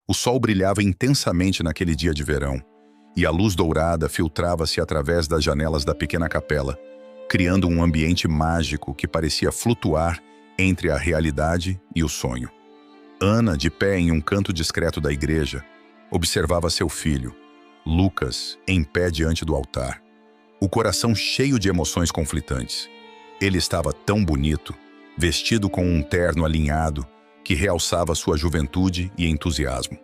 O sol brilhava intensamente naquele dia de verão, e a luz dourada filtrava-se através das janelas da pequena capela, criando um ambiente mágico que parecia flutuar entre a realidade e o sonho. Ana, de pé em um canto discreto da igreja, observava seu filho, Lucas, em pé diante do altar, o coração cheio de emoções conflitantes. Ele estava tão bonito, vestido com um terno alinhado, que realçava sua juventude e entusiasmo.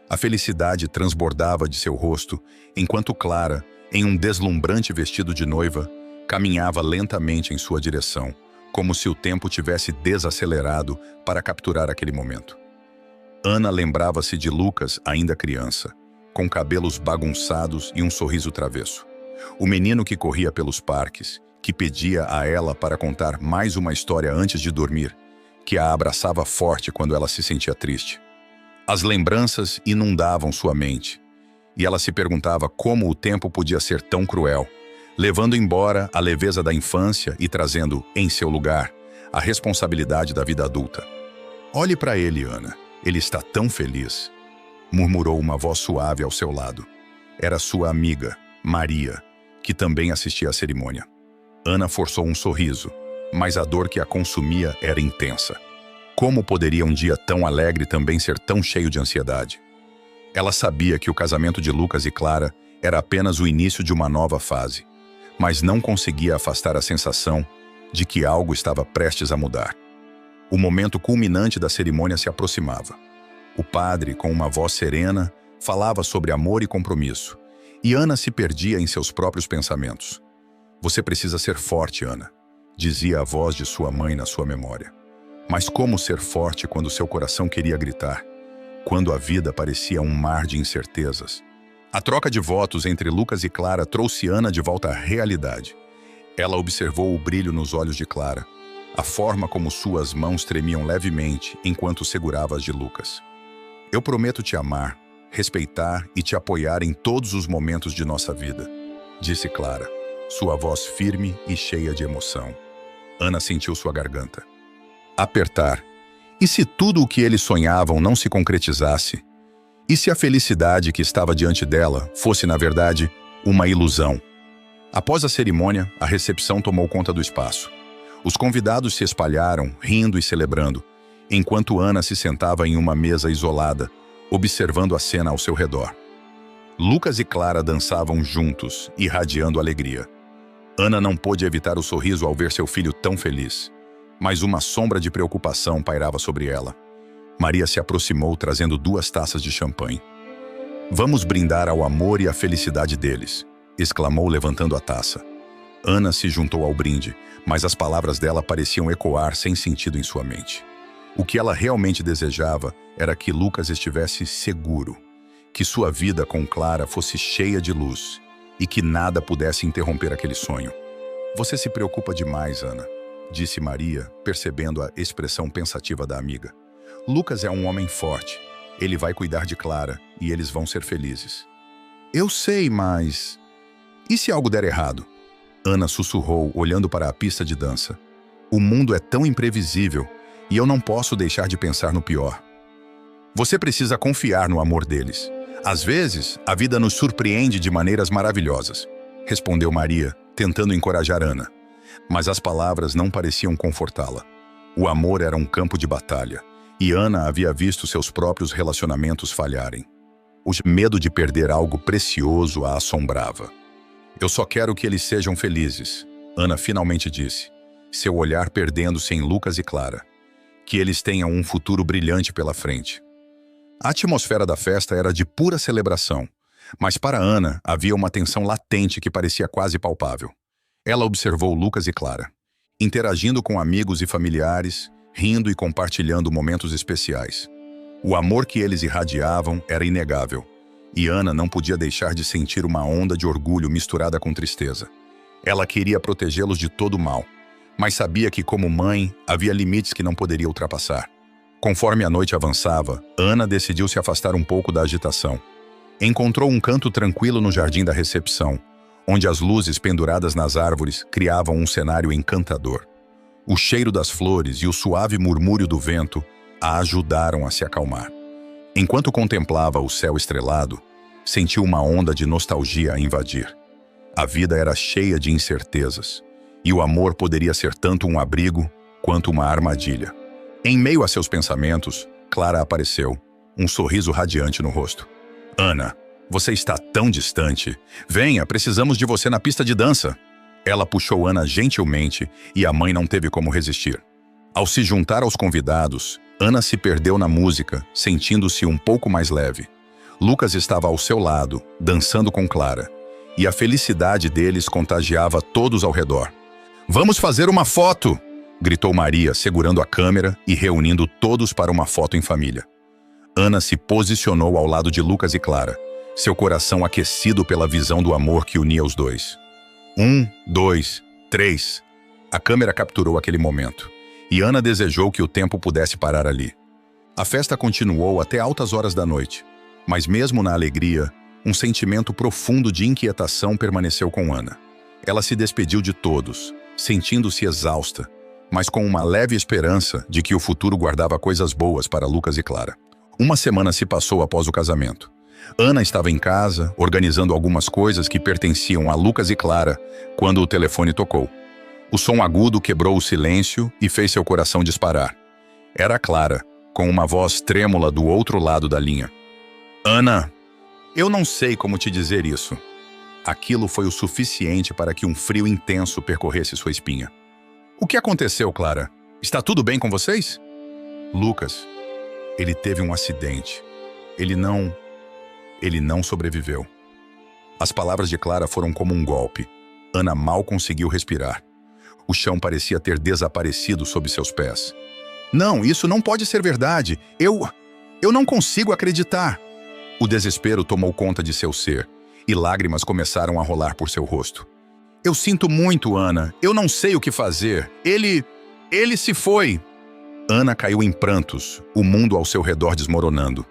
A felicidade transbordava de seu rosto, enquanto Clara, em um deslumbrante vestido de noiva, caminhava lentamente em sua direção, como se o tempo tivesse desacelerado para capturar aquele momento. Ana lembrava-se de Lucas, ainda criança, com cabelos bagunçados e um sorriso travesso. O menino que corria pelos parques, que pedia a ela para contar mais uma história antes de dormir, que a abraçava forte quando ela se sentia triste. As lembranças inundavam sua mente, e ela se perguntava como o tempo podia ser tão cruel, levando embora a leveza da infância e trazendo, em seu lugar, a responsabilidade da vida adulta. "Olhe para ele, Ana. Ele está tão feliz", murmurou uma voz suave ao seu lado. Era sua amiga, Maria, que também assistia à cerimônia. Ana forçou um sorriso, mas a dor que a consumia era intensa. Como poderia um dia tão alegre também ser tão cheio de ansiedade? Ela sabia que o casamento de Lucas e Clara era apenas o início de uma nova fase, mas não conseguia afastar a sensação de que algo estava prestes a mudar. O momento culminante da cerimônia se aproximava. O padre, com uma voz serena, falava sobre amor e compromisso, e Ana se perdia em seus próprios pensamentos. "Você precisa ser forte, Ana", dizia a voz de sua mãe na sua memória. Mas como ser forte quando seu coração queria gritar? Quando a vida parecia um mar de incertezas? A troca de votos entre Lucas e Clara trouxe Ana de volta à realidade. Ela observou o brilho nos olhos de Clara, a forma como suas mãos tremiam levemente enquanto segurava as de Lucas. "Eu prometo te amar, respeitar e te apoiar em todos os momentos de nossa vida", disse Clara, sua voz firme e cheia de emoção. Ana sentiu sua garganta apertar. E se tudo o que eles sonhavam não se concretizasse? E se a felicidade que estava diante dela fosse, na verdade, uma ilusão? Após a cerimônia, a recepção tomou conta do espaço. Os convidados se espalharam, rindo e celebrando, enquanto Ana se sentava em uma mesa isolada, observando a cena ao seu redor. Lucas e Clara dançavam juntos, irradiando alegria. Ana não pôde evitar o sorriso ao ver seu filho tão feliz, mas uma sombra de preocupação pairava sobre ela. Maria se aproximou trazendo 2 taças de champanhe. "Vamos brindar ao amor e à felicidade deles", exclamou levantando a taça. Ana se juntou ao brinde, mas as palavras dela pareciam ecoar sem sentido em sua mente. O que ela realmente desejava era que Lucas estivesse seguro, que sua vida com Clara fosse cheia de luz e que nada pudesse interromper aquele sonho. "Você se preocupa demais, Ana", disse Maria, percebendo a expressão pensativa da amiga. "Lucas é um homem forte. Ele vai cuidar de Clara e eles vão ser felizes." "Eu sei, mas... e se algo der errado?" Ana sussurrou, olhando para a pista de dança. "O mundo é tão imprevisível e eu não posso deixar de pensar no pior." "Você precisa confiar no amor deles. Às vezes, a vida nos surpreende de maneiras maravilhosas", respondeu Maria, tentando encorajar Ana. Mas as palavras não pareciam confortá-la. O amor era um campo de batalha, e Ana havia visto seus próprios relacionamentos falharem. O medo de perder algo precioso a assombrava. "Eu só quero que eles sejam felizes", Ana finalmente disse, seu olhar perdendo-se em Lucas e Clara. "Que eles tenham um futuro brilhante pela frente." A atmosfera da festa era de pura celebração, mas para Ana havia uma tensão latente que parecia quase palpável. Ela observou Lucas e Clara, interagindo com amigos e familiares, rindo e compartilhando momentos especiais. O amor que eles irradiavam era inegável, e Ana não podia deixar de sentir uma onda de orgulho misturada com tristeza. Ela queria protegê-los de todo o mal, mas sabia que, como mãe, havia limites que não poderia ultrapassar. Conforme a noite avançava, Ana decidiu se afastar um pouco da agitação. Encontrou um canto tranquilo no jardim da recepção, onde as luzes penduradas nas árvores criavam um cenário encantador. O cheiro das flores e o suave murmúrio do vento a ajudaram a se acalmar. Enquanto contemplava o céu estrelado, sentiu uma onda de nostalgia a invadir. A vida era cheia de incertezas, e o amor poderia ser tanto um abrigo quanto uma armadilha. Em meio a seus pensamentos, Clara apareceu, um sorriso radiante no rosto. Ana, você está tão distante. Venha, precisamos de você na pista de dança. Ela puxou Ana gentilmente e a mãe não teve como resistir. Ao se juntar aos convidados, Ana se perdeu na música, sentindo-se um pouco mais leve. Lucas estava ao seu lado, dançando com Clara, e a felicidade deles contagiava todos ao redor. Vamos fazer uma foto! Gritou Maria, segurando a câmera e reunindo todos para uma foto em família. Ana se posicionou ao lado de Lucas e Clara, seu coração aquecido pela visão do amor que unia os dois. 1, 2, 3. A câmera capturou aquele momento, e Ana desejou que o tempo pudesse parar ali. A festa continuou até altas horas da noite, mas mesmo na alegria, um sentimento profundo de inquietação permaneceu com Ana. Ela se despediu de todos, sentindo-se exausta, mas com uma leve esperança de que o futuro guardava coisas boas para Lucas e Clara. Uma semana se passou após o casamento. Ana estava em casa, organizando algumas coisas que pertenciam a Lucas e Clara, quando o telefone tocou. O som agudo quebrou o silêncio e fez seu coração disparar. Era Clara, com uma voz trêmula do outro lado da linha. Ana, eu não sei como te dizer isso. Aquilo foi o suficiente para que um frio intenso percorresse sua espinha. O que aconteceu, Clara? Está tudo bem com vocês? Lucas, ele teve um acidente. Ele não sobreviveu. As palavras de Clara foram como um golpe. Ana mal conseguiu respirar. O chão parecia ter desaparecido sob seus pés. Não, isso não pode ser verdade. Eu não consigo acreditar. O desespero tomou conta de seu ser, e lágrimas começaram a rolar por seu rosto. Eu sinto muito, Ana. Eu não sei o que fazer. Ele se foi. Ana caiu em prantos, o mundo ao seu redor desmoronando.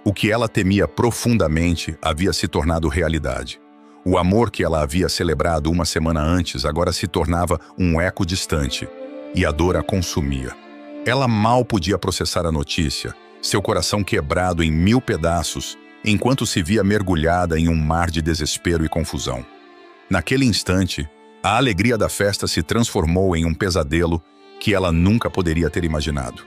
O que ela temia profundamente havia se tornado realidade. O amor que ela havia celebrado uma semana antes agora se tornava um eco distante, e a dor a consumia. Ela mal podia processar a notícia, seu coração quebrado em 1000 pedaços, enquanto se via mergulhada em um mar de desespero e confusão. Naquele instante, a alegria da festa se transformou em um pesadelo que ela nunca poderia ter imaginado.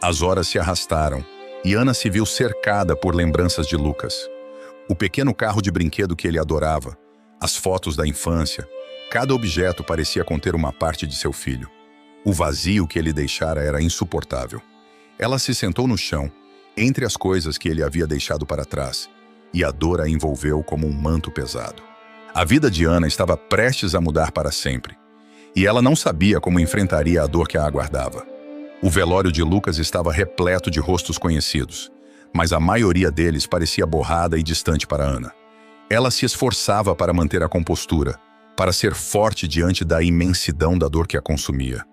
As horas se arrastaram e Ana se viu cercada por lembranças de Lucas. O pequeno carro de brinquedo que ele adorava, as fotos da infância, cada objeto parecia conter uma parte de seu filho. O vazio que ele deixara era insuportável. Ela se sentou no chão, entre as coisas que ele havia deixado para trás, e a dor a envolveu como um manto pesado. A vida de Ana estava prestes a mudar para sempre, e ela não sabia como enfrentaria a dor que a aguardava. O velório de Lucas estava repleto de rostos conhecidos, mas a maioria deles parecia borrada e distante para Ana. Ela se esforçava para manter a compostura, para ser forte diante da imensidão da dor que a consumia.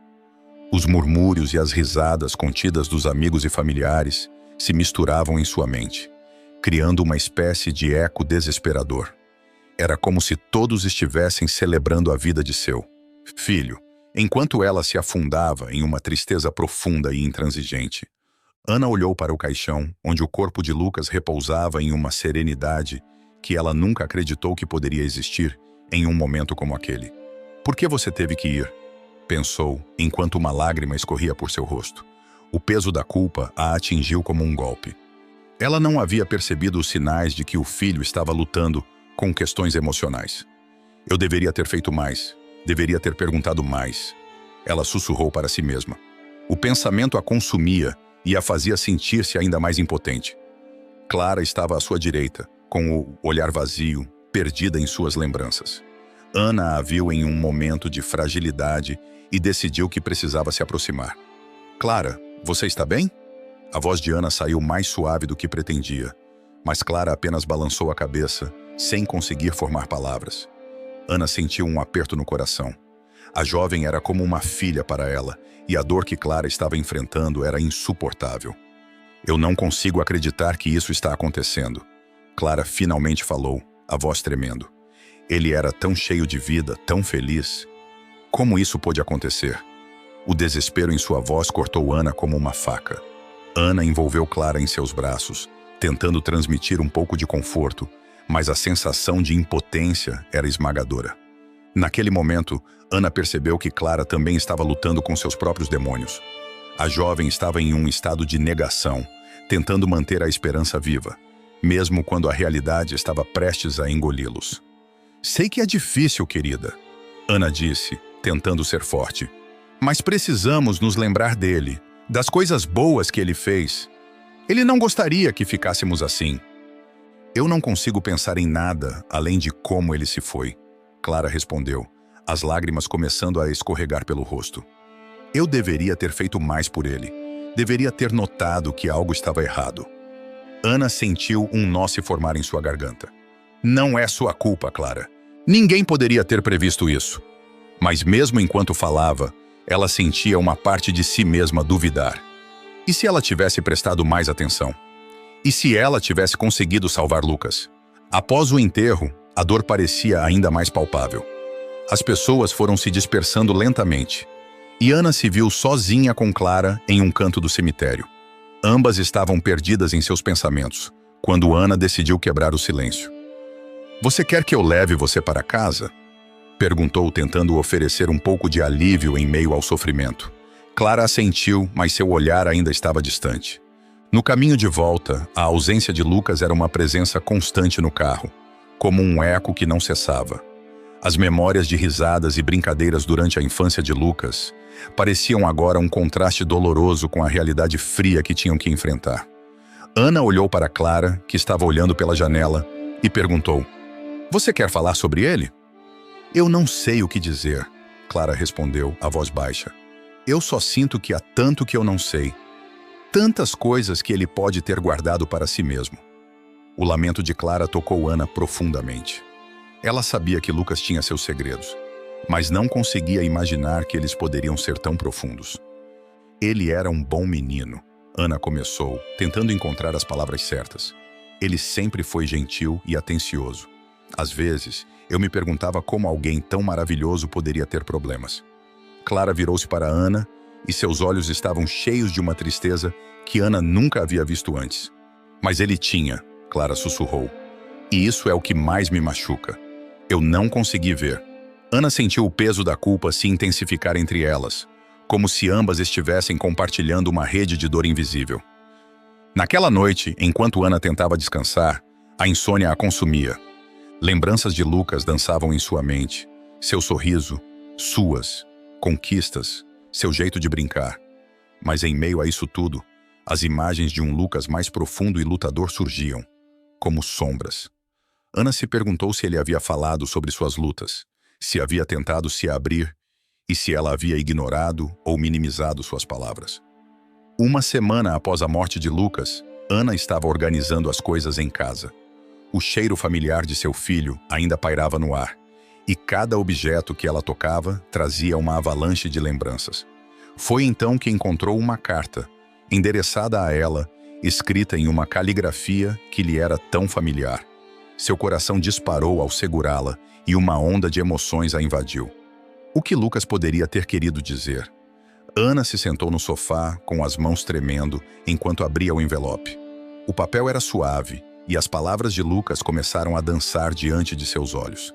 Os murmúrios e as risadas contidas dos amigos e familiares se misturavam em sua mente, criando uma espécie de eco desesperador. Era como se todos estivessem celebrando a vida de seu filho, enquanto ela se afundava em uma tristeza profunda e intransigente. Ana olhou para o caixão, onde o corpo de Lucas repousava em uma serenidade que ela nunca acreditou que poderia existir em um momento como aquele. Por que você teve que ir? Pensou, enquanto uma lágrima escorria por seu rosto. O peso da culpa a atingiu como um golpe. Ela não havia percebido os sinais de que o filho estava lutando com questões emocionais. Eu deveria ter feito mais. Deveria ter perguntado mais. Ela sussurrou para si mesma. O pensamento a consumia e a fazia sentir-se ainda mais impotente. Clara estava à sua direita, com o olhar vazio, perdida em suas lembranças. Ana a viu em um momento de fragilidade e decidiu que precisava se aproximar. Clara, você está bem? A voz de Ana saiu mais suave do que pretendia, mas Clara apenas balançou a cabeça, sem conseguir formar palavras. Ana sentiu um aperto no coração. A jovem era como uma filha para ela, e a dor que Clara estava enfrentando era insuportável. Eu não consigo acreditar que isso está acontecendo. Clara finalmente falou, a voz tremendo. Ele era tão cheio de vida, tão feliz. Como isso pôde acontecer? O desespero em sua voz cortou Ana como uma faca. Ana envolveu Clara em seus braços, tentando transmitir um pouco de conforto, mas a sensação de impotência era esmagadora. Naquele momento, Ana percebeu que Clara também estava lutando com seus próprios demônios. A jovem estava em um estado de negação, tentando manter a esperança viva, mesmo quando a realidade estava prestes a engoli-los. "Sei que é difícil, querida", Ana disse, tentando ser forte. "Mas precisamos nos lembrar dele, das coisas boas que ele fez. Ele não gostaria que ficássemos assim." "Eu não consigo pensar em nada além de como ele se foi", Clara respondeu, as lágrimas começando a escorregar pelo rosto. "Eu deveria ter feito mais por ele. Deveria ter notado que algo estava errado." Ana sentiu um nó se formar em sua garganta. "Não é sua culpa, Clara. Ninguém poderia ter previsto isso." Mas mesmo enquanto falava, ela sentia uma parte de si mesma duvidar. E se ela tivesse prestado mais atenção? E se ela tivesse conseguido salvar Lucas? Após o enterro, a dor parecia ainda mais palpável. As pessoas foram se dispersando lentamente, e Ana se viu sozinha com Clara em um canto do cemitério. Ambas estavam perdidas em seus pensamentos, quando Ana decidiu quebrar o silêncio. "Você quer que eu leve você para casa?" perguntou, tentando oferecer um pouco de alívio em meio ao sofrimento. Clara assentiu, mas seu olhar ainda estava distante. No caminho de volta, a ausência de Lucas era uma presença constante no carro, como um eco que não cessava. As memórias de risadas e brincadeiras durante a infância de Lucas pareciam agora um contraste doloroso com a realidade fria que tinham que enfrentar. Ana olhou para Clara, que estava olhando pela janela, e perguntou: "Você quer falar sobre ele?" "Eu não sei o que dizer", Clara respondeu, a voz baixa. "Eu só sinto que há tanto que eu não sei. Tantas coisas que ele pode ter guardado para si mesmo." O lamento de Clara tocou Ana profundamente. Ela sabia que Lucas tinha seus segredos, mas não conseguia imaginar que eles poderiam ser tão profundos. "Ele era um bom menino", Ana começou, tentando encontrar as palavras certas. "Ele sempre foi gentil e atencioso. Às vezes, eu me perguntava como alguém tão maravilhoso poderia ter problemas." Clara virou-se para Ana e seus olhos estavam cheios de uma tristeza que Ana nunca havia visto antes. "Mas ele tinha", Clara sussurrou. "E isso é o que mais me machuca. Eu não consegui ver." Ana sentiu o peso da culpa se intensificar entre elas, como se ambas estivessem compartilhando uma rede de dor invisível. Naquela noite, enquanto Ana tentava descansar, a insônia a consumia. Lembranças de Lucas dançavam em sua mente, seu sorriso, suas conquistas, seu jeito de brincar. Mas em meio a isso tudo, as imagens de um Lucas mais profundo e lutador surgiam, como sombras. Ana se perguntou se ele havia falado sobre suas lutas, se havia tentado se abrir e se ela havia ignorado ou minimizado suas palavras. Uma semana após a morte de Lucas, Ana estava organizando as coisas em casa. O cheiro familiar de seu filho ainda pairava no ar, e cada objeto que ela tocava trazia uma avalanche de lembranças. Foi então que encontrou uma carta, endereçada a ela, escrita em uma caligrafia que lhe era tão familiar. Seu coração disparou ao segurá-la e uma onda de emoções a invadiu. O que Lucas poderia ter querido dizer? Ana se sentou no sofá, com as mãos tremendo, enquanto abria o envelope. O papel era suave, e as palavras de Lucas começaram a dançar diante de seus olhos.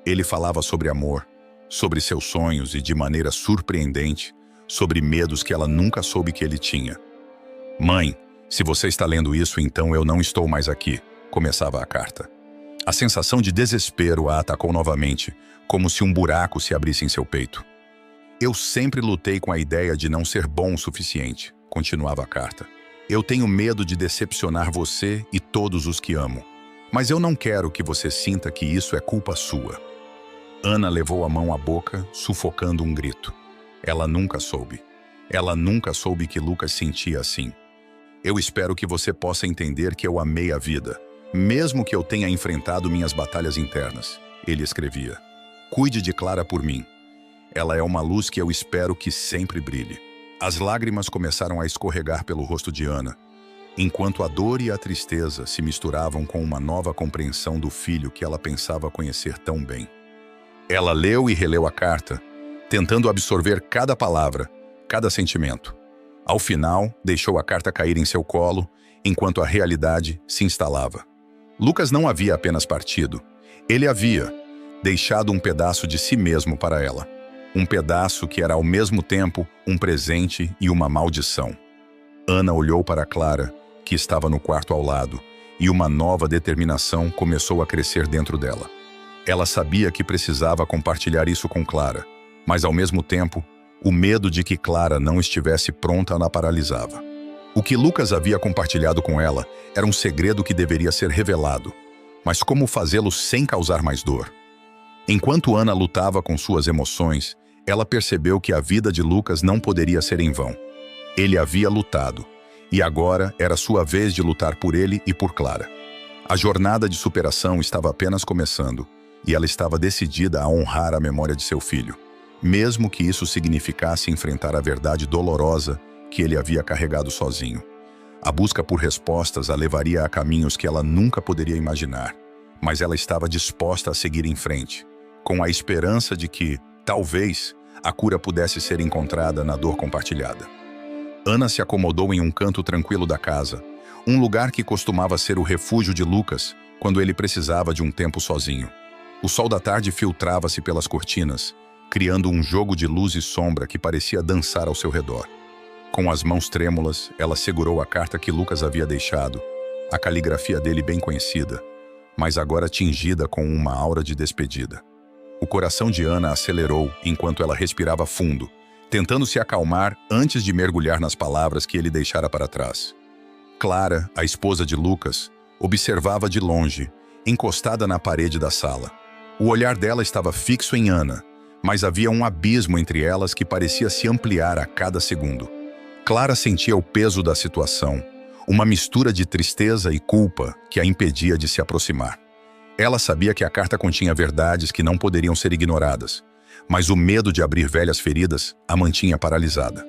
Ele falava sobre amor, sobre seus sonhos e, de maneira surpreendente, sobre medos que ela nunca soube que ele tinha. "Mãe, se você está lendo isso, então eu não estou mais aqui", começava a carta. A sensação de desespero a atacou novamente, como se um buraco se abrisse em seu peito. "Eu sempre lutei com a ideia de não ser bom o suficiente", continuava a carta. "Eu tenho medo de decepcionar você e todos os que amo. Mas eu não quero que você sinta que isso é culpa sua." Ana levou a mão à boca, sufocando um grito. Ela nunca soube. Ela nunca soube que Lucas sentia assim. "Eu espero que você possa entender que eu amei a vida, mesmo que eu tenha enfrentado minhas batalhas internas", ele escrevia. "Cuide de Clara por mim. Ela é uma luz que eu espero que sempre brilhe." As lágrimas começaram a escorregar pelo rosto de Ana, enquanto a dor e a tristeza se misturavam com uma nova compreensão do filho que ela pensava conhecer tão bem. Ela leu e releu a carta, tentando absorver cada palavra, cada sentimento. Ao final, deixou a carta cair em seu colo enquanto a realidade se instalava. Lucas não havia apenas partido. Ele havia deixado um pedaço de si mesmo para ela. Um pedaço que era ao mesmo tempo um presente e uma maldição. Ana olhou para Clara, que estava no quarto ao lado, e uma nova determinação começou a crescer dentro dela. Ela sabia que precisava compartilhar isso com Clara, mas ao mesmo tempo, o medo de que Clara não estivesse pronta a paralisava. O que Lucas havia compartilhado com ela era um segredo que deveria ser revelado, mas como fazê-lo sem causar mais dor? Enquanto Ana lutava com suas emoções, ela percebeu que a vida de Lucas não poderia ser em vão. Ele havia lutado, e agora era sua vez de lutar por ele e por Clara. A jornada de superação estava apenas começando, e ela estava decidida a honrar a memória de seu filho, mesmo que isso significasse enfrentar a verdade dolorosa que ele havia carregado sozinho. A busca por respostas a levaria a caminhos que ela nunca poderia imaginar, mas ela estava disposta a seguir em frente, com a esperança de que, talvez, a cura pudesse ser encontrada na dor compartilhada. Ana se acomodou em um canto tranquilo da casa, um lugar que costumava ser o refúgio de Lucas quando ele precisava de um tempo sozinho. O sol da tarde filtrava-se pelas cortinas, criando um jogo de luz e sombra que parecia dançar ao seu redor. Com as mãos trêmulas, ela segurou a carta que Lucas havia deixado, a caligrafia dele bem conhecida, mas agora tingida com uma aura de despedida. O coração de Ana acelerou enquanto ela respirava fundo, tentando se acalmar antes de mergulhar nas palavras que ele deixara para trás. Clara, a esposa de Lucas, observava de longe, encostada na parede da sala. O olhar dela estava fixo em Ana, mas havia um abismo entre elas que parecia se ampliar a cada segundo. Clara sentia o peso da situação, uma mistura de tristeza e culpa que a impedia de se aproximar. Ela sabia que a carta continha verdades que não poderiam ser ignoradas, mas o medo de abrir velhas feridas a mantinha paralisada.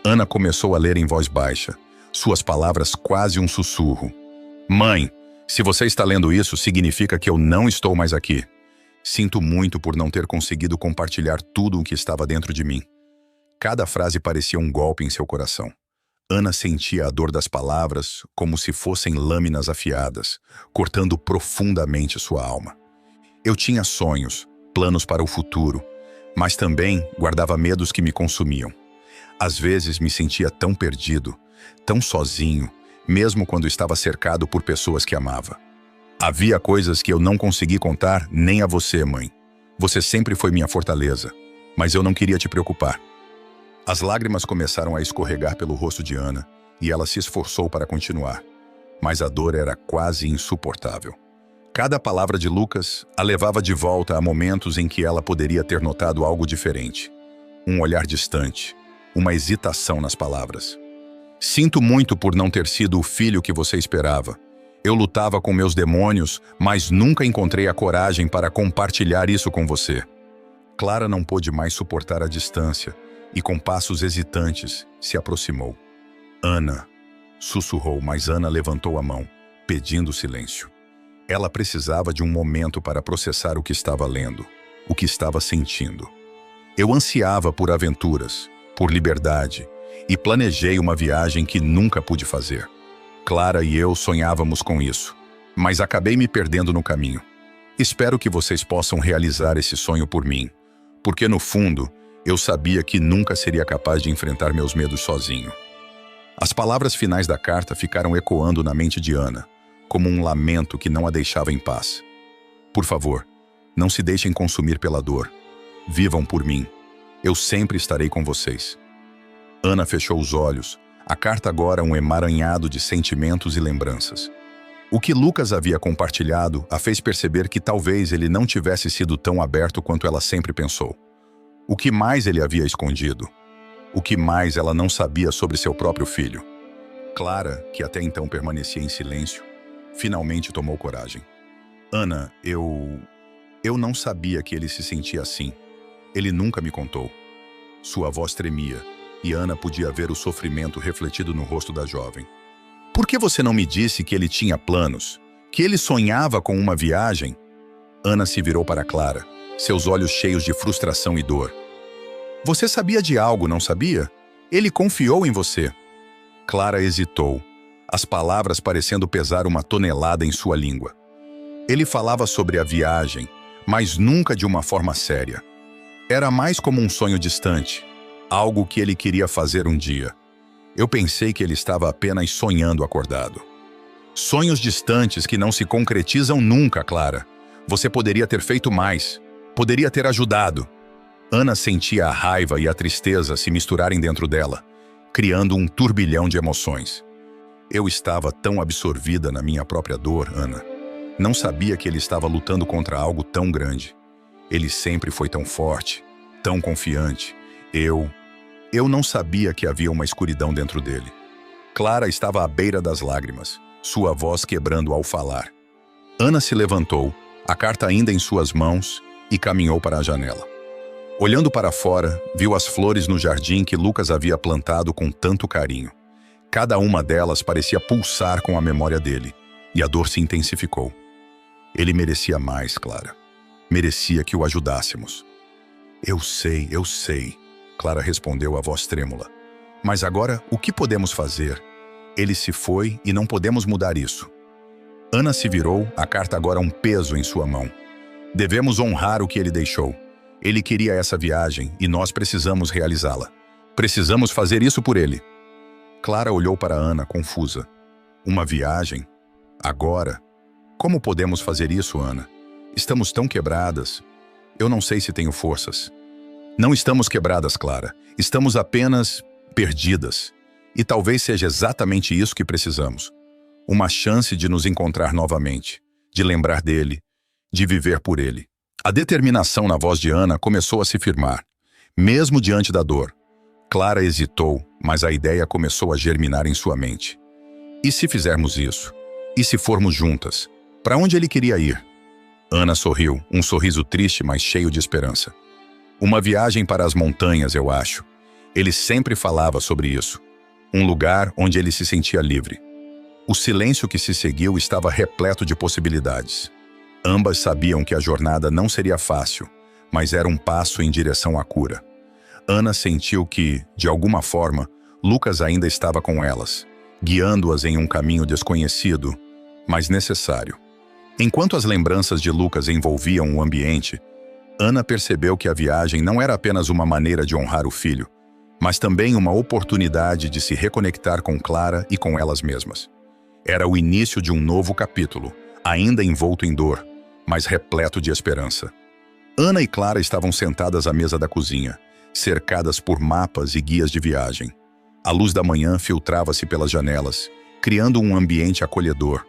Ana começou a ler em voz baixa, suas palavras quase um sussurro. "Mãe, se você está lendo isso, significa que eu não estou mais aqui. Sinto muito por não ter conseguido compartilhar tudo o que estava dentro de mim." Cada frase parecia um golpe em seu coração. Ana sentia a dor das palavras como se fossem lâminas afiadas, cortando profundamente sua alma. Eu tinha sonhos, planos para o futuro, mas também guardava medos que me consumiam. Às vezes me sentia tão perdido, tão sozinho, mesmo quando estava cercado por pessoas que amava. Havia coisas que eu não consegui contar nem a você, mãe. Você sempre foi minha fortaleza, mas eu não queria te preocupar. As lágrimas começaram a escorregar pelo rosto de Ana, e ela se esforçou para continuar, mas a dor era quase insuportável. Cada palavra de Lucas a levava de volta a momentos em que ela poderia ter notado algo diferente. Um olhar distante, uma hesitação nas palavras. "Sinto muito por não ter sido o filho que você esperava. Eu lutava com meus demônios, mas nunca encontrei a coragem para compartilhar isso com você." Clara não pôde mais suportar a distância e, com passos hesitantes, se aproximou. "Ana", sussurrou, mas Ana levantou a mão, pedindo silêncio. Ela precisava de um momento para processar o que estava lendo, o que estava sentindo. "Eu ansiava por aventuras, por liberdade, e planejei uma viagem que nunca pude fazer. Clara e eu sonhávamos com isso, mas acabei me perdendo no caminho. Espero que vocês possam realizar esse sonho por mim, porque no fundo, eu sabia que nunca seria capaz de enfrentar meus medos sozinho." As palavras finais da carta ficaram ecoando na mente de Ana, como um lamento que não a deixava em paz. "Por favor, não se deixem consumir pela dor. Vivam por mim. Eu sempre estarei com vocês." Ana fechou os olhos, a carta agora um emaranhado de sentimentos e lembranças. O que Lucas havia compartilhado a fez perceber que talvez ele não tivesse sido tão aberto quanto ela sempre pensou. O que mais ele havia escondido? O que mais ela não sabia sobre seu próprio filho? Clara, que até então permanecia em silêncio, finalmente tomou coragem. "Ana, eu não sabia que ele se sentia assim. Ele nunca me contou." Sua voz tremia, e Ana podia ver o sofrimento refletido no rosto da jovem. "Por que você não me disse que ele tinha planos? Que ele sonhava com uma viagem?" Ana se virou para Clara, seus olhos cheios de frustração e dor. "Você sabia de algo, não sabia? Ele confiou em você." Clara hesitou. as palavras parecendo pesar uma tonelada em sua língua. Ele falava sobre a viagem, mas nunca de uma forma séria. Era mais como um sonho distante, algo que ele queria fazer um dia. Eu pensei que ele estava apenas sonhando acordado. Sonhos distantes que não se concretizam nunca, Clara. Você poderia ter feito mais. Poderia ter ajudado. Ana sentia a raiva e a tristeza se misturarem dentro dela, criando um turbilhão de emoções. Eu estava tão absorvida na minha própria dor, Ana. Não sabia que ele estava lutando contra algo tão grande. Ele sempre foi tão forte, tão confiante. Eu não sabia que havia uma escuridão dentro dele. Clara estava à beira das lágrimas, sua voz quebrando ao falar. Ana se levantou, a carta ainda em suas mãos, e caminhou para a janela. Olhando para fora, viu as flores no jardim que Lucas havia plantado com tanto carinho. Cada uma delas parecia pulsar com a memória dele, e a dor se intensificou. Ele merecia mais, Clara. Merecia que o ajudássemos. Eu sei, Clara respondeu a voz trêmula. Mas agora, o que podemos fazer? Ele se foi e não podemos mudar isso. Ana se virou, a carta agora um peso em sua mão. Devemos honrar o que ele deixou. Ele queria essa viagem e nós precisamos realizá-la. Precisamos fazer isso por ele. Clara olhou para Ana, confusa. Uma viagem? Agora? Como podemos fazer isso, Ana? Estamos tão quebradas. Eu não sei se tenho forças. Não estamos quebradas, Clara. Estamos apenas perdidas. E talvez seja exatamente isso que precisamos. Uma chance de nos encontrar novamente, de lembrar dele, de viver por ele. A determinação na voz de Ana começou a se firmar, mesmo diante da dor. Clara hesitou, mas a ideia começou a germinar em sua mente. E se fizermos isso? E se formos juntas? Para onde ele queria ir? Ana sorriu, um sorriso triste, mas cheio de esperança. Uma viagem para as montanhas, eu acho. Ele sempre falava sobre isso. Um lugar onde ele se sentia livre. O silêncio que se seguiu estava repleto de possibilidades. Ambas sabiam que a jornada não seria fácil, mas era um passo em direção à cura. Ana sentiu que, de alguma forma, Lucas ainda estava com elas, guiando-as em um caminho desconhecido, mas necessário. Enquanto as lembranças de Lucas envolviam o ambiente, Ana percebeu que a viagem não era apenas uma maneira de honrar o filho, mas também uma oportunidade de se reconectar com Clara e com elas mesmas. Era o início de um novo capítulo, ainda envolto em dor, mas repleto de esperança. Ana e Clara estavam sentadas à mesa da cozinha, cercadas por mapas e guias de viagem. A luz da manhã filtrava-se pelas janelas, criando um ambiente acolhedor,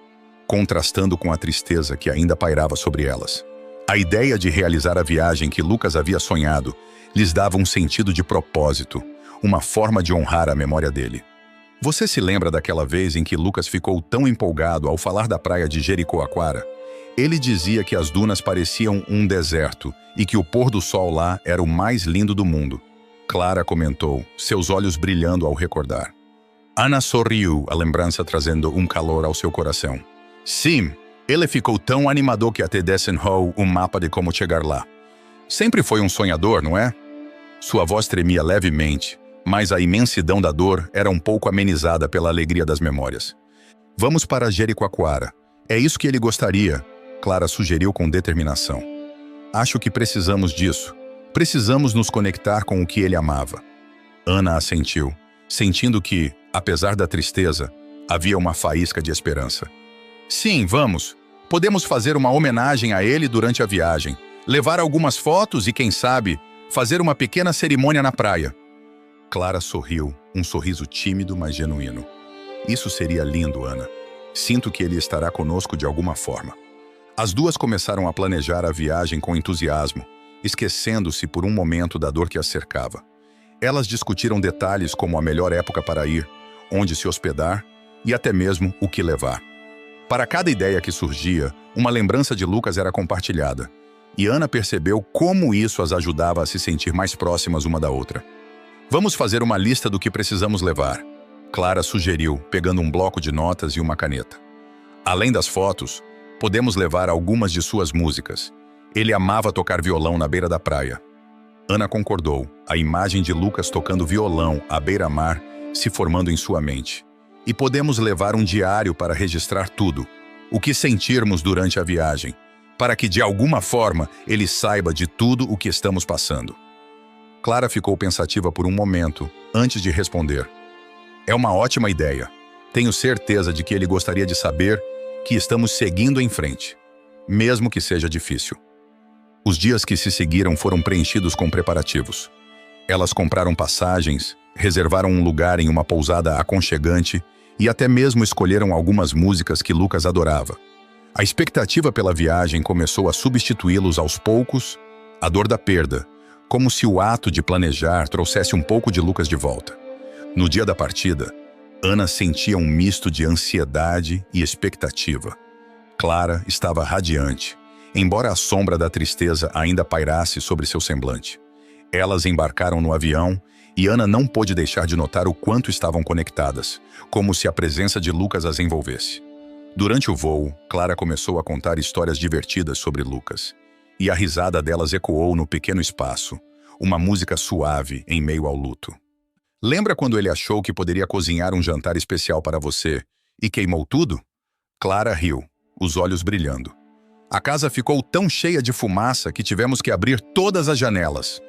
contrastando com a tristeza que ainda pairava sobre elas. A ideia de realizar a viagem que Lucas havia sonhado lhes dava um sentido de propósito, uma forma de honrar a memória dele. Você se lembra daquela vez em que Lucas ficou tão empolgado ao falar da praia de Jericoacoara? Ele dizia que as dunas pareciam um deserto e que o pôr do sol lá era o mais lindo do mundo. Clara comentou, seus olhos brilhando ao recordar. Ana sorriu, a lembrança trazendo um calor ao seu coração. Sim, ele ficou tão animado que até desenhou um mapa de como chegar lá. Sempre foi um sonhador, não é? Sua voz tremia levemente, mas a imensidão da dor era um pouco amenizada pela alegria das memórias. Vamos para Jericoacoara. É isso que ele gostaria, Clara sugeriu com determinação. Acho que precisamos disso. Precisamos nos conectar com o que ele amava. Ana assentiu, sentindo que, apesar da tristeza, havia uma faísca de esperança. Sim, vamos. Podemos fazer uma homenagem a ele durante a viagem, levar algumas fotos e, quem sabe, fazer uma pequena cerimônia na praia. Clara sorriu, um sorriso tímido, mas genuíno. Isso seria lindo, Ana. Sinto que ele estará conosco de alguma forma. As duas começaram a planejar a viagem com entusiasmo, esquecendo-se por um momento da dor que as cercava. Elas discutiram detalhes como a melhor época para ir, onde se hospedar e até mesmo o que levar. Para cada ideia que surgia, uma lembrança de Lucas era compartilhada, e Ana percebeu como isso as ajudava a se sentir mais próximas uma da outra. Vamos fazer uma lista do que precisamos levar, Clara sugeriu, pegando um bloco de notas e uma caneta. Além das fotos, podemos levar algumas de suas músicas. Ele amava tocar violão na beira da praia. Ana concordou, a imagem de Lucas tocando violão à beira-mar se formando em sua mente. E podemos levar um diário para registrar tudo, o que sentirmos durante a viagem, para que de alguma forma ele saiba de tudo o que estamos passando. Clara ficou pensativa por um momento, antes de responder. É uma ótima ideia. Tenho certeza de que ele gostaria de saber que estamos seguindo em frente, mesmo que seja difícil. Os dias que se seguiram foram preenchidos com preparativos. Elas compraram passagens, reservaram um lugar em uma pousada aconchegante e até mesmo escolheram algumas músicas que Lucas adorava. A expectativa pela viagem começou a substituí-los aos poucos, a dor da perda, como se o ato de planejar trouxesse um pouco de Lucas de volta. No dia da partida, Ana sentia um misto de ansiedade e expectativa. Clara estava radiante, embora a sombra da tristeza ainda pairasse sobre seu semblante. Elas embarcaram no avião e Ana não pôde deixar de notar o quanto estavam conectadas, como se a presença de Lucas as envolvesse. Durante o voo, Clara começou a contar histórias divertidas sobre Lucas, e a risada delas ecoou no pequeno espaço, uma música suave em meio ao luto. Lembra quando ele achou que poderia cozinhar um jantar especial para você e queimou tudo? Clara riu, os olhos brilhando. A casa ficou tão cheia de fumaça que tivemos que abrir todas as janelas.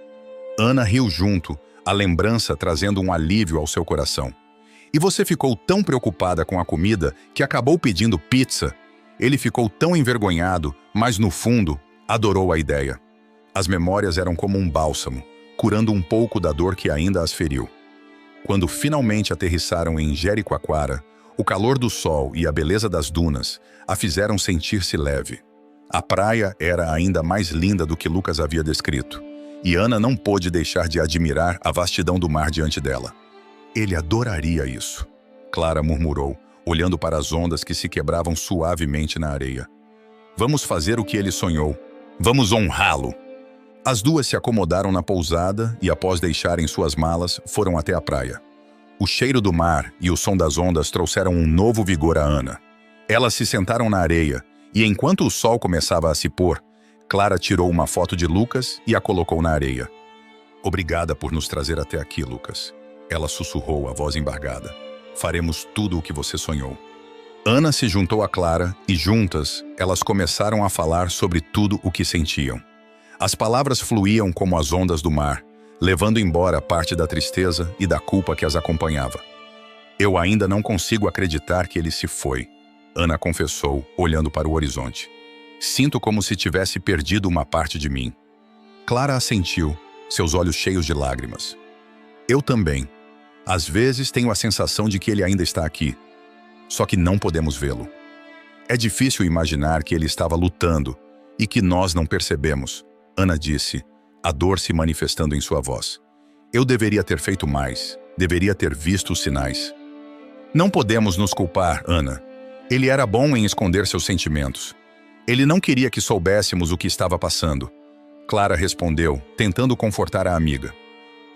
Ana riu junto, a lembrança trazendo um alívio ao seu coração. E você ficou tão preocupada com a comida que acabou pedindo pizza. Ele ficou tão envergonhado, mas no fundo, adorou a ideia. As memórias eram como um bálsamo, curando um pouco da dor que ainda as feriu. Quando finalmente aterrissaram em Jericoacoara, o calor do sol e a beleza das dunas a fizeram sentir-se leve. A praia era ainda mais linda do que Lucas havia descrito, e Ana não pôde deixar de admirar a vastidão do mar diante dela. Ele adoraria isso, Clara murmurou, olhando para as ondas que se quebravam suavemente na areia. Vamos fazer o que ele sonhou. Vamos honrá-lo. As duas se acomodaram na pousada e, após deixarem suas malas, foram até a praia. O cheiro do mar e o som das ondas trouxeram um novo vigor a Ana. Elas se sentaram na areia e, enquanto o sol começava a se pôr, Clara tirou uma foto de Lucas e a colocou na areia. Obrigada por nos trazer até aqui, Lucas. Ela sussurrou, a voz embargada. Faremos tudo o que você sonhou. Ana se juntou a Clara e, juntas, elas começaram a falar sobre tudo o que sentiam. As palavras fluíam como as ondas do mar, levando embora parte da tristeza e da culpa que as acompanhava. Eu ainda não consigo acreditar que ele se foi, Ana confessou, olhando para o horizonte. Sinto como se tivesse perdido uma parte de mim. Clara assentiu, seus olhos cheios de lágrimas. Eu também. Às vezes tenho a sensação de que ele ainda está aqui. Só que não podemos vê-lo. É difícil imaginar que ele estava lutando e que nós não percebemos, Ana disse, a dor se manifestando em sua voz. Eu deveria ter feito mais, deveria ter visto os sinais. Não podemos nos culpar, Ana. Ele era bom em esconder seus sentimentos. Ele não queria que soubéssemos o que estava passando. Clara respondeu, tentando confortar a amiga.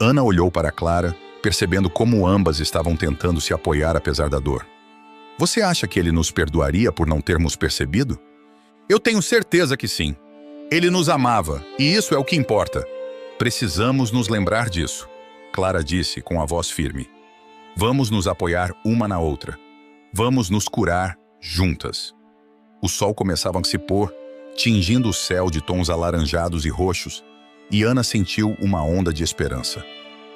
Ana olhou para Clara, percebendo como ambas estavam tentando se apoiar apesar da dor. Você acha que ele nos perdoaria por não termos percebido? Eu tenho certeza que sim. Ele nos amava, e isso é o que importa. Precisamos nos lembrar disso, Clara disse com a voz firme. Vamos nos apoiar uma na outra. Vamos nos curar juntas. O sol começava a se pôr, tingindo o céu de tons alaranjados e roxos, e Ana sentiu uma onda de esperança.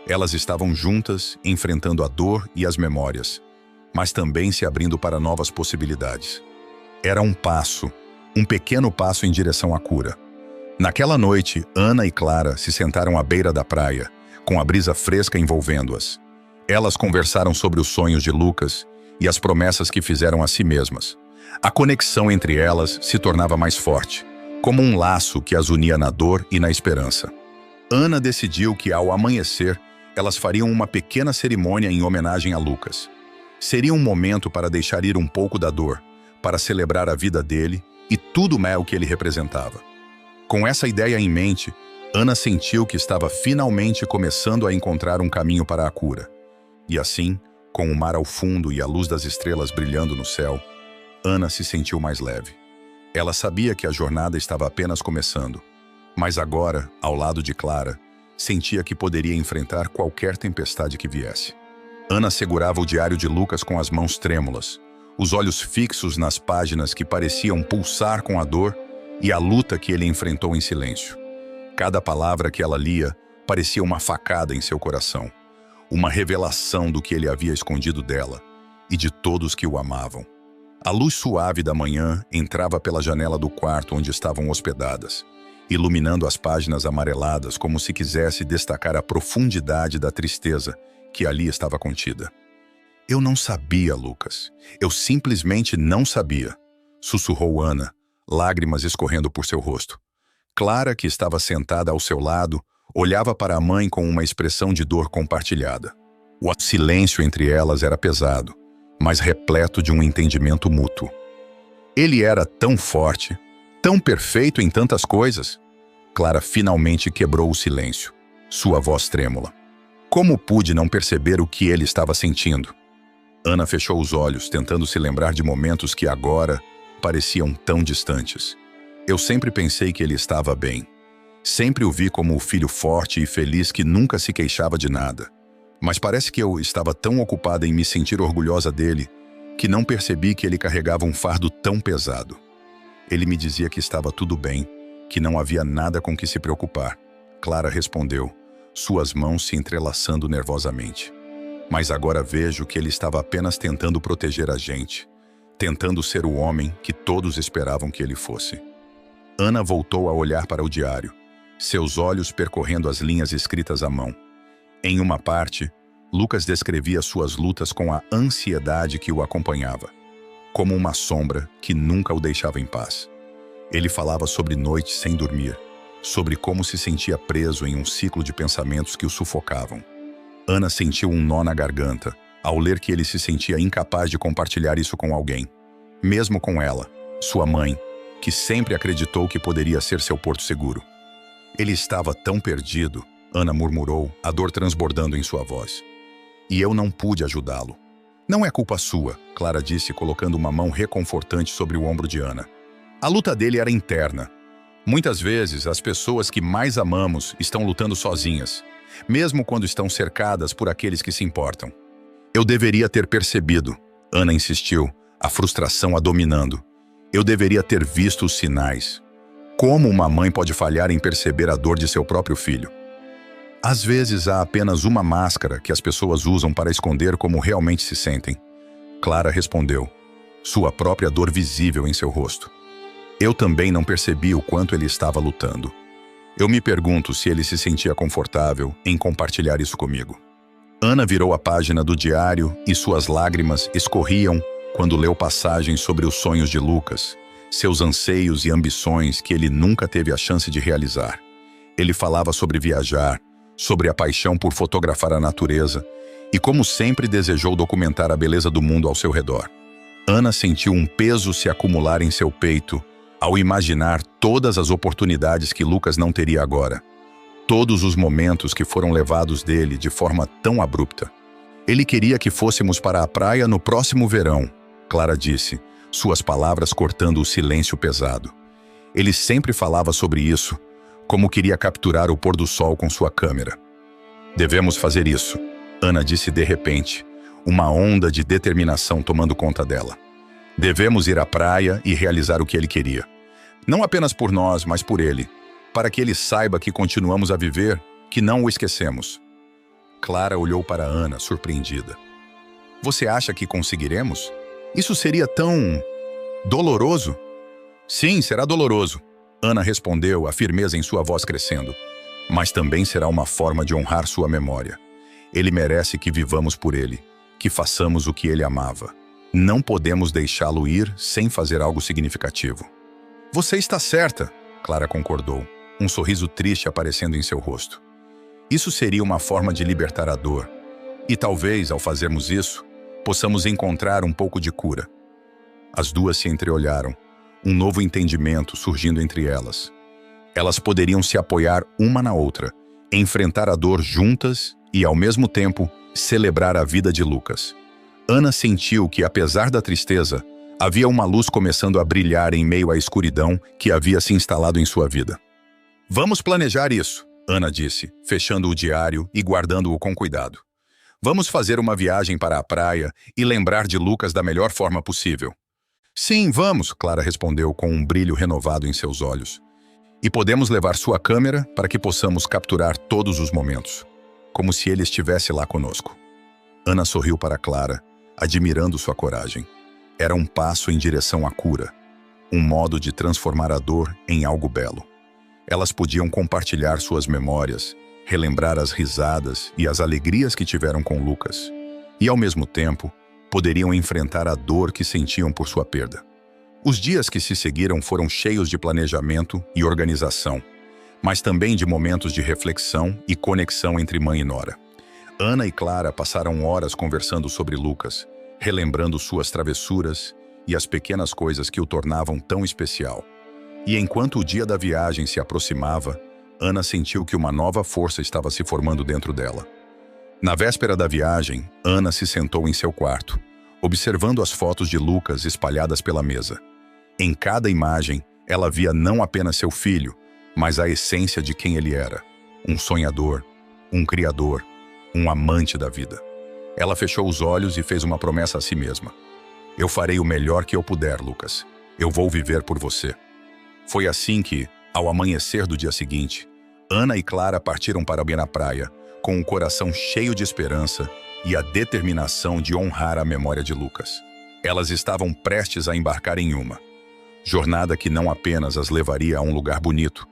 Elas estavam juntas, enfrentando a dor e as memórias, mas também se abrindo para novas possibilidades. Era um passo, um pequeno passo em direção à cura. Naquela noite, Ana e Clara se sentaram à beira da praia, com a brisa fresca envolvendo-as. Elas conversaram sobre os sonhos de Lucas e as promessas que fizeram a si mesmas. A conexão entre elas se tornava mais forte, como um laço que as unia na dor e na esperança. Ana decidiu que, ao amanhecer, elas fariam uma pequena cerimônia em homenagem a Lucas. Seria um momento para deixar ir um pouco da dor, para celebrar a vida dele e tudo o que ele representava. Com essa ideia em mente, Ana sentiu que estava finalmente começando a encontrar um caminho para a cura. E assim, com o mar ao fundo e a luz das estrelas brilhando no céu, Ana se sentiu mais leve. Ela sabia que a jornada estava apenas começando, mas agora, ao lado de Clara, sentia que poderia enfrentar qualquer tempestade que viesse. Ana segurava o diário de Lucas com as mãos trêmulas, os olhos fixos nas páginas que pareciam pulsar com a dor e a luta que ele enfrentou em silêncio. Cada palavra que ela lia parecia uma facada em seu coração, uma revelação do que ele havia escondido dela e de todos que o amavam. A luz suave da manhã entrava pela janela do quarto onde estavam hospedadas, iluminando as páginas amareladas como se quisesse destacar a profundidade da tristeza que ali estava contida. Eu não sabia, Lucas. Eu simplesmente não sabia, sussurrou Ana, lágrimas escorrendo por seu rosto. Clara, que estava sentada ao seu lado, olhava para a mãe com uma expressão de dor compartilhada. O silêncio entre elas era pesado, mas repleto de um entendimento mútuo. Ele era tão forte, tão perfeito em tantas coisas. Clara finalmente quebrou o silêncio, sua voz trêmula. Como pude não perceber o que ele estava sentindo? Ana fechou os olhos, tentando se lembrar de momentos que agora pareciam tão distantes. Eu sempre pensei que ele estava bem. Sempre o vi como o filho forte e feliz que nunca se queixava de nada. Mas parece que eu estava tão ocupada em me sentir orgulhosa dele que não percebi que ele carregava um fardo tão pesado. Ele me dizia que estava tudo bem, que não havia nada com que se preocupar. Clara respondeu, suas mãos se entrelaçando nervosamente. Mas agora vejo que ele estava apenas tentando proteger a gente, tentando ser o homem que todos esperavam que ele fosse. Ana voltou a olhar para o diário, seus olhos percorrendo as linhas escritas à mão. Em uma parte, Lucas descrevia suas lutas com a ansiedade que o acompanhava, como uma sombra que nunca o deixava em paz. Ele falava sobre noites sem dormir, sobre como se sentia preso em um ciclo de pensamentos que o sufocavam. Ana sentiu um nó na garganta ao ler que ele se sentia incapaz de compartilhar isso com alguém, mesmo com ela, sua mãe, que sempre acreditou que poderia ser seu porto seguro. Ele estava tão perdido, Ana murmurou, a dor transbordando em sua voz. E eu não pude ajudá-lo. Não é culpa sua, Clara disse, colocando uma mão reconfortante sobre o ombro de Ana. A luta dele era interna. Muitas vezes, as pessoas que mais amamos estão lutando sozinhas, mesmo quando estão cercadas por aqueles que se importam. Eu deveria ter percebido, Ana insistiu, a frustração a dominando. Eu deveria ter visto os sinais. Como uma mãe pode falhar em perceber a dor de seu próprio filho? Às vezes há apenas uma máscara que as pessoas usam para esconder como realmente se sentem. Clara respondeu, sua própria dor visível em seu rosto. Eu também não percebi o quanto ele estava lutando. Eu me pergunto se ele se sentia confortável em compartilhar isso comigo. Ana virou a página do diário e suas lágrimas escorriam quando leu passagens sobre os sonhos de Lucas, seus anseios e ambições que ele nunca teve a chance de realizar. Ele falava sobre viajar, sobre a paixão por fotografar a natureza e como sempre desejou documentar a beleza do mundo ao seu redor. Ana sentiu um peso se acumular em seu peito ao imaginar todas as oportunidades que Lucas não teria agora. Todos os momentos que foram levados dele de forma tão abrupta. Ele queria que fôssemos para a praia no próximo verão, Clara disse, suas palavras cortando o silêncio pesado. Ele sempre falava sobre isso, como queria capturar o pôr do sol com sua câmera. Devemos fazer isso, Ana disse de repente, uma onda de determinação tomando conta dela. Devemos ir à praia e realizar o que ele queria. Não apenas por nós, mas por ele, para que ele saiba que continuamos a viver, que não o esquecemos. Clara olhou para Ana, surpreendida. Você acha que conseguiremos? Isso seria tão doloroso? Sim, será doloroso, Ana respondeu, a firmeza em sua voz crescendo. Mas também será uma forma de honrar sua memória. Ele merece que vivamos por ele, que façamos o que ele amava. Não podemos deixá-lo ir sem fazer algo significativo. Você está certa, Clara concordou, um sorriso triste aparecendo em seu rosto. Isso seria uma forma de libertar a dor. E talvez, ao fazermos isso, possamos encontrar um pouco de cura. As duas se entreolharam, um novo entendimento surgindo entre elas. Elas poderiam se apoiar uma na outra, enfrentar a dor juntas e, ao mesmo tempo, celebrar a vida de Lucas. Ana sentiu que, apesar da tristeza, havia uma luz começando a brilhar em meio à escuridão que havia se instalado em sua vida. Vamos planejar isso, Ana disse, fechando o diário e guardando-o com cuidado. Vamos fazer uma viagem para a praia e lembrar de Lucas da melhor forma possível. Sim, vamos, Clara respondeu com um brilho renovado em seus olhos. E podemos levar sua câmera para que possamos capturar todos os momentos, como se ele estivesse lá conosco. Ana sorriu para Clara, admirando sua coragem. Era um passo em direção à cura, um modo de transformar a dor em algo belo. Elas podiam compartilhar suas memórias, relembrar as risadas e as alegrias que tiveram com Lucas, e, ao mesmo tempo, poderiam enfrentar a dor que sentiam por sua perda. Os dias que se seguiram foram cheios de planejamento e organização, mas também de momentos de reflexão e conexão entre mãe e nora. Ana e Clara passaram horas conversando sobre Lucas, relembrando suas travessuras e as pequenas coisas que o tornavam tão especial. E enquanto o dia da viagem se aproximava, Ana sentiu que uma nova força estava se formando dentro dela. Na véspera da viagem, Ana se sentou em seu quarto, observando as fotos de Lucas espalhadas pela mesa. Em cada imagem, ela via não apenas seu filho, mas a essência de quem ele era. Um sonhador, um criador, um amante da vida. Ela fechou os olhos e fez uma promessa a si mesma. Eu farei o melhor que eu puder, Lucas. Eu vou viver por você. Foi assim que, ao amanhecer do dia seguinte, Ana e Clara partiram para a praia, com o coração cheio de esperança e a determinação de honrar a memória de Lucas. Elas estavam prestes a embarcar em uma jornada que não apenas as levaria a um lugar bonito,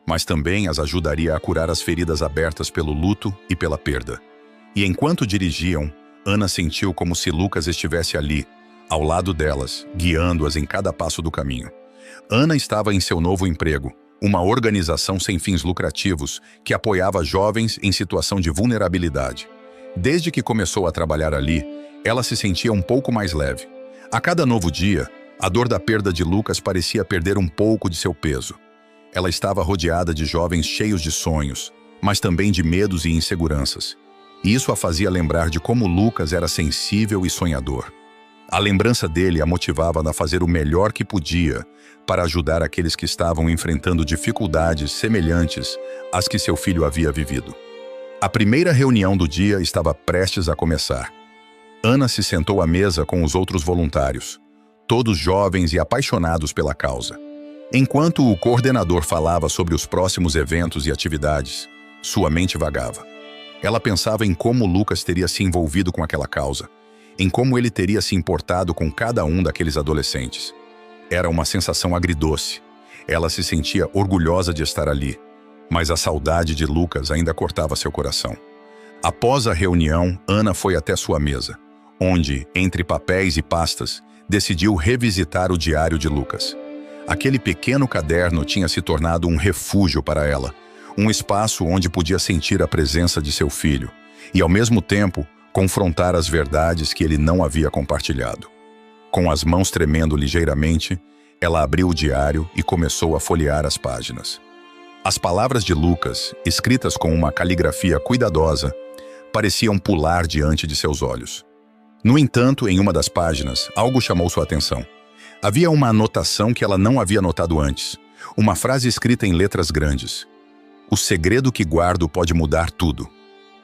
mas também as ajudaria a curar as feridas abertas pelo luto e pela perda. E enquanto dirigiam, Ana sentiu como se Lucas estivesse ali, ao lado delas, guiando-as em cada passo do caminho. Ana estava em seu novo emprego, uma organização sem fins lucrativos que apoiava jovens em situação de vulnerabilidade. Desde que começou a trabalhar ali, ela se sentia um pouco mais leve. A cada novo dia, a dor da perda de Lucas parecia perder um pouco de seu peso. Ela estava rodeada de jovens cheios de sonhos, mas também de medos e inseguranças. E isso a fazia lembrar de como Lucas era sensível e sonhador. A lembrança dele a motivava a fazer o melhor que podia para ajudar aqueles que estavam enfrentando dificuldades semelhantes às que seu filho havia vivido. A primeira reunião do dia estava prestes a começar. Ana se sentou à mesa com os outros voluntários, todos jovens e apaixonados pela causa. Enquanto o coordenador falava sobre os próximos eventos e atividades, sua mente vagava. Ela pensava em como Lucas teria se envolvido com aquela causa, em como ele teria se importado com cada um daqueles adolescentes. Era uma sensação agridoce. Ela se sentia orgulhosa de estar ali, mas a saudade de Lucas ainda cortava seu coração. Após a reunião, Ana foi até sua mesa, onde, entre papéis e pastas, decidiu revisitar o diário de Lucas. Aquele pequeno caderno tinha se tornado um refúgio para ela, um espaço onde podia sentir a presença de seu filho e, ao mesmo tempo, confrontar as verdades que ele não havia compartilhado. Com as mãos tremendo ligeiramente, ela abriu o diário e começou a folhear as páginas. As palavras de Lucas, escritas com uma caligrafia cuidadosa, pareciam pular diante de seus olhos. No entanto, em uma das páginas, algo chamou sua atenção. Havia uma anotação que ela não havia notado antes, uma frase escrita em letras grandes. O segredo que guardo pode mudar tudo.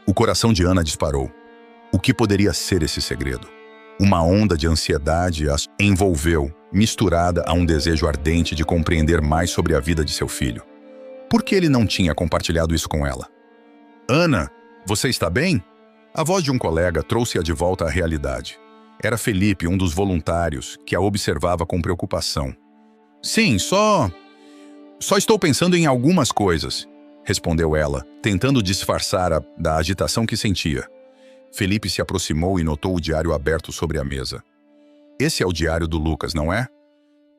O coração de Ana disparou. O que poderia ser esse segredo? Uma onda de ansiedade a envolveu, misturada a um desejo ardente de compreender mais sobre a vida de seu filho. Por que ele não tinha compartilhado isso com ela? Ana, você está bem? A voz de um colega trouxe-a de volta à realidade. Era Felipe, um dos voluntários, que a observava com preocupação. Sim, só estou pensando em algumas coisas, respondeu ela, tentando disfarçar da agitação que sentia. Felipe se aproximou e notou o diário aberto sobre a mesa. Esse é o diário do Lucas, não é?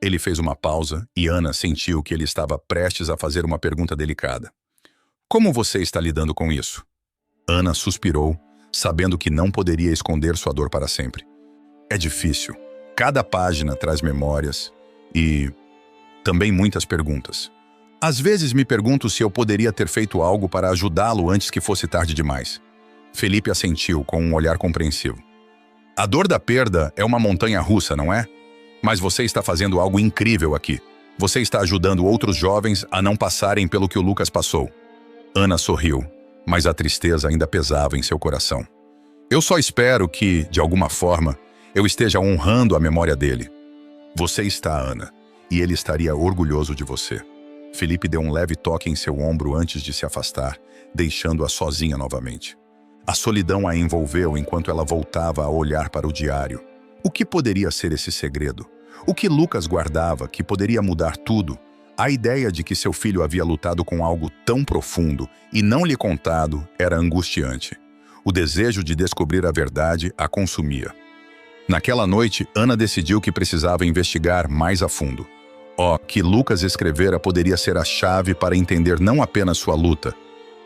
Ele fez uma pausa e Ana sentiu que ele estava prestes a fazer uma pergunta delicada. Como você está lidando com isso? Ana suspirou, sabendo que não poderia esconder sua dor para sempre. É difícil. Cada página traz memórias e também muitas perguntas. Às vezes me pergunto se eu poderia ter feito algo para ajudá-lo antes que fosse tarde demais. Felipe assentiu com um olhar compreensivo. A dor da perda é uma montanha-russa, não é? Mas você está fazendo algo incrível aqui. Você está ajudando outros jovens a não passarem pelo que o Lucas passou. Ana sorriu, mas a tristeza ainda pesava em seu coração. Eu só espero que, de alguma forma, eu esteja honrando a memória dele. Você está, Ana, e ele estaria orgulhoso de você. Felipe deu um leve toque em seu ombro antes de se afastar, deixando-a sozinha novamente. A solidão a envolveu enquanto ela voltava a olhar para o diário. O que poderia ser esse segredo? O que Lucas guardava que poderia mudar tudo? A ideia de que seu filho havia lutado com algo tão profundo e não lhe contado era angustiante. O desejo de descobrir a verdade a consumia. Naquela noite, Ana decidiu que precisava investigar mais a fundo. O que Lucas escrevera poderia ser a chave para entender não apenas sua luta,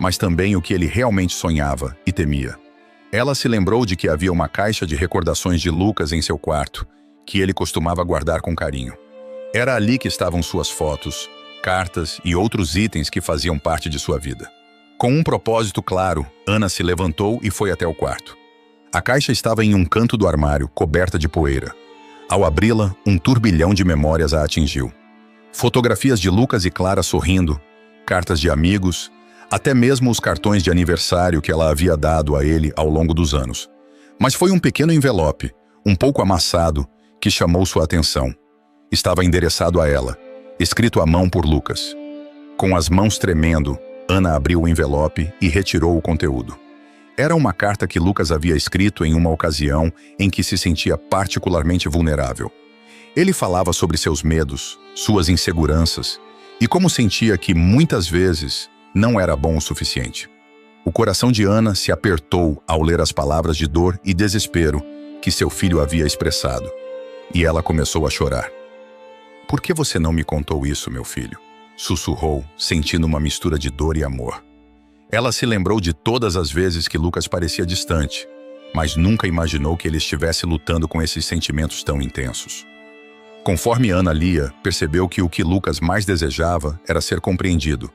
mas também o que ele realmente sonhava e temia. Ela se lembrou de que havia uma caixa de recordações de Lucas em seu quarto, que ele costumava guardar com carinho. Era ali que estavam suas fotos, cartas e outros itens que faziam parte de sua vida. Com um propósito claro, Ana se levantou e foi até o quarto. A caixa estava em um canto do armário, coberta de poeira. Ao abri-la, um turbilhão de memórias a atingiu. Fotografias de Lucas e Clara sorrindo, cartas de amigos, até mesmo os cartões de aniversário que ela havia dado a ele ao longo dos anos. Mas foi um pequeno envelope, um pouco amassado, que chamou sua atenção. Estava endereçado a ela, escrito à mão por Lucas. Com as mãos tremendo, Ana abriu o envelope e retirou o conteúdo. Era uma carta que Lucas havia escrito em uma ocasião em que se sentia particularmente vulnerável. Ele falava sobre seus medos, suas inseguranças e como sentia que, muitas vezes, não era bom o suficiente. O coração de Ana se apertou ao ler as palavras de dor e desespero que seu filho havia expressado. E ela começou a chorar. "Por que você não me contou isso, meu filho?" sussurrou, sentindo uma mistura de dor e amor. Ela se lembrou de todas as vezes que Lucas parecia distante, mas nunca imaginou que ele estivesse lutando com esses sentimentos tão intensos. Conforme Ana lia, percebeu que o que Lucas mais desejava era ser compreendido,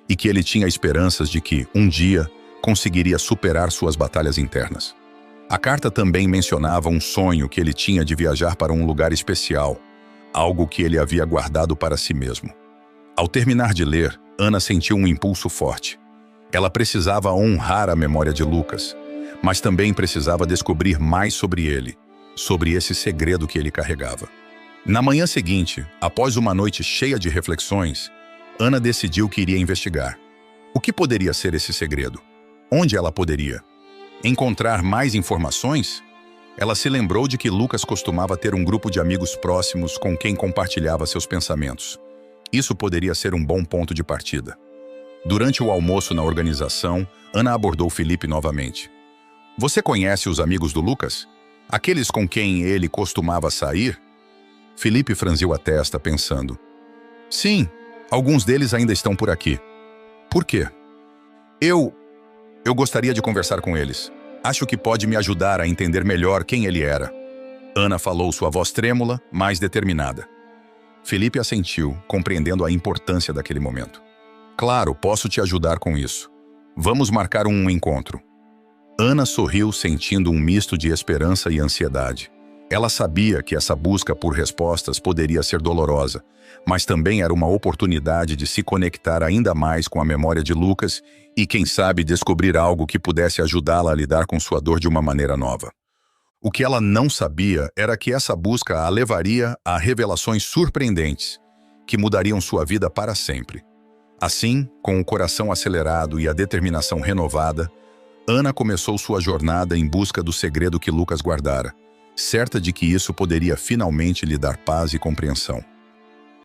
e que ele tinha esperanças de que, um dia, conseguiria superar suas batalhas internas. A carta também mencionava um sonho que ele tinha de viajar para um lugar especial, algo que ele havia guardado para si mesmo. Ao terminar de ler, Ana sentiu um impulso forte. Ela precisava honrar a memória de Lucas, mas também precisava descobrir mais sobre ele, sobre esse segredo que ele carregava. Na manhã seguinte, após uma noite cheia de reflexões, Ana decidiu que iria investigar. O que poderia ser esse segredo? Onde ela poderia encontrar mais informações? Ela se lembrou de que Lucas costumava ter um grupo de amigos próximos com quem compartilhava seus pensamentos. Isso poderia ser um bom ponto de partida. Durante o almoço na organização, Ana abordou Felipe novamente. "Você conhece os amigos do Lucas? Aqueles com quem ele costumava sair?" Felipe franziu a testa, pensando. "Sim, alguns deles ainda estão por aqui." "Por quê?" Eu gostaria de conversar com eles. Acho que pode me ajudar a entender melhor quem ele era." Ana falou, sua voz trêmula, mas determinada. Felipe assentiu, compreendendo a importância daquele momento. "Claro, posso te ajudar com isso. Vamos marcar um encontro." Ana sorriu, sentindo um misto de esperança e ansiedade. Ela sabia que essa busca por respostas poderia ser dolorosa, mas também era uma oportunidade de se conectar ainda mais com a memória de Lucas e, quem sabe, descobrir algo que pudesse ajudá-la a lidar com sua dor de uma maneira nova. O que ela não sabia era que essa busca a levaria a revelações surpreendentes, que mudariam sua vida para sempre. Assim, com o coração acelerado e a determinação renovada, Ana começou sua jornada em busca do segredo que Lucas guardara, certa de que isso poderia finalmente lhe dar paz e compreensão.